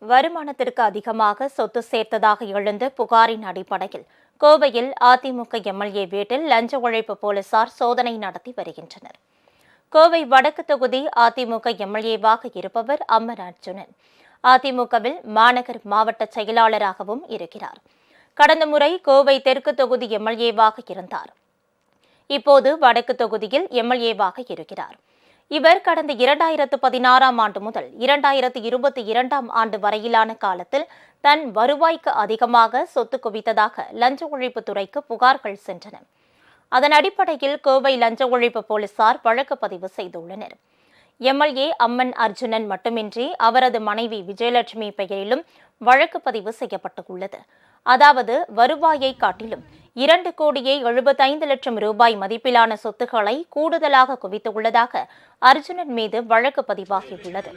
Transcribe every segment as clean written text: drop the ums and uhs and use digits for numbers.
வருமானத்திற்கு அதிகமாக சொத்து சேர்த்ததாக எழுந்த புகாரின் அடிப்படையில் கோவையில் அதிமுக எம்எல்ஏ வீட்டில் லஞ்ச ஒழிப்பு போலீசார் சோதனை நடத்தி வருகின்றனர். கோவை வடக்கு தொகுதி அதிமுக எம்எல்ஏவாக இருப்பவர் அம்மன் அர்ஜுனன். அதிமுகவில் மாநகர் மாவட்ட செயலாளராகவும் இருக்கிறார். கடந்த முறை கோவை தெற்கு தொகுதி எம்எல்ஏவாக இருந்தார். இப்போது வடக்கு தொகுதியில் எம்எல்ஏவாக இருக்கிறார். இவர் கடந்த 2016ஆம் ஆண்டு முதல் 2022ஆம் ஆண்டு வரையிலான காலத்தில் தன் வருவாய்க்கு அதிகமாக சொத்து குவித்ததாக லஞ்ச ஒழிப்பு துறைக்கு புகார்கள் சென்றன. அதன் அடிப்படையில் கோவை லஞ்ச ஒழிப்பு போலீசார் வழக்கு பதிவு செய்துள்ளனர். எம்எல்ஏ அம்மன் அர்ஜுனன் மட்டுமின்றி அவரது மனைவி விஜயலட்சுமி பெயரிலும் வழக்கு பதிவு செய்யப்பட்டுள்ளது. அதாவது வருவாயை காட்டிலும் 2,75,00,000 ரூபாய் மதிப்பிலான சொத்துக்களை கூடுதலாக குவித்துள்ளதாக அர்ஜுனன் மீது வழக்கு பதிவாகியுள்ளது.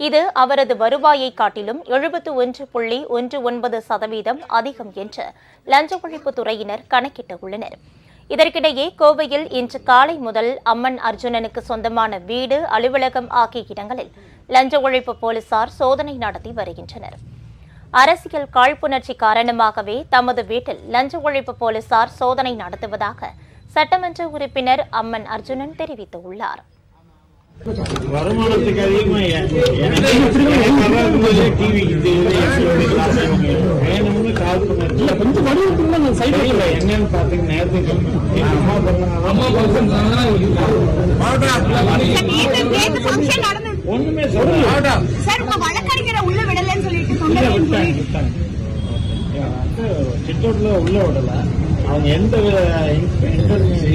இது அவரது வருவாயை காட்டிலும் 71.19% அதிகம் என்று லஞ்ச ஒழிப்பு துறையினர் கணக்கிட்டுள்ளனர். இதற்கிடையே கோவையில் இன்று காலை முதல் அம்மன் அர்ஜுனனுக்கு சொந்தமான வீடு, அலுவலகம் ஆகிய இடங்களில் லஞ்ச ஒழிப்பு போலீசார் சோதனை நடத்தி வருகின்றனர். அரசியல் காழ்ப்புணர்ச்சி காரணமாகவே தமது வீட்டில் லஞ்ச ஒழிப்பு போலீசார் சோதனை நடத்துவதாக சட்டமன்ற உறுப்பினர் அம்மன் அர்ஜுனன் தெரிவித்துள்ளார். வருமானத்துக்கு அதிகமா என்னன்னு பாத்தீங்கன்னா ஒண்ணுமே சொல்ல சித்தோட்ல உள்ள விடல. அவங்க எந்த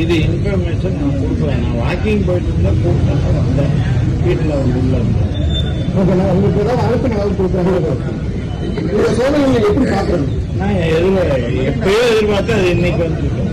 இது இன்ஃபர்மேஷன் நான் கொடுக்கல. நான் வாக்கிங் போயிட்டு இருந்தா கூப்பிட்டா வந்தேன். வீட்டில் அவங்க உள்ள இருந்தேன். உங்களுக்கு ஏதாவது அழைப்பு நாள் கொடுக்குறாங்க. சோதனை எப்படி பாக்குறேன்? நான் எப்பயோ எதிர்பார்த்து அது இன்னைக்கு வந்துருக்கேன்.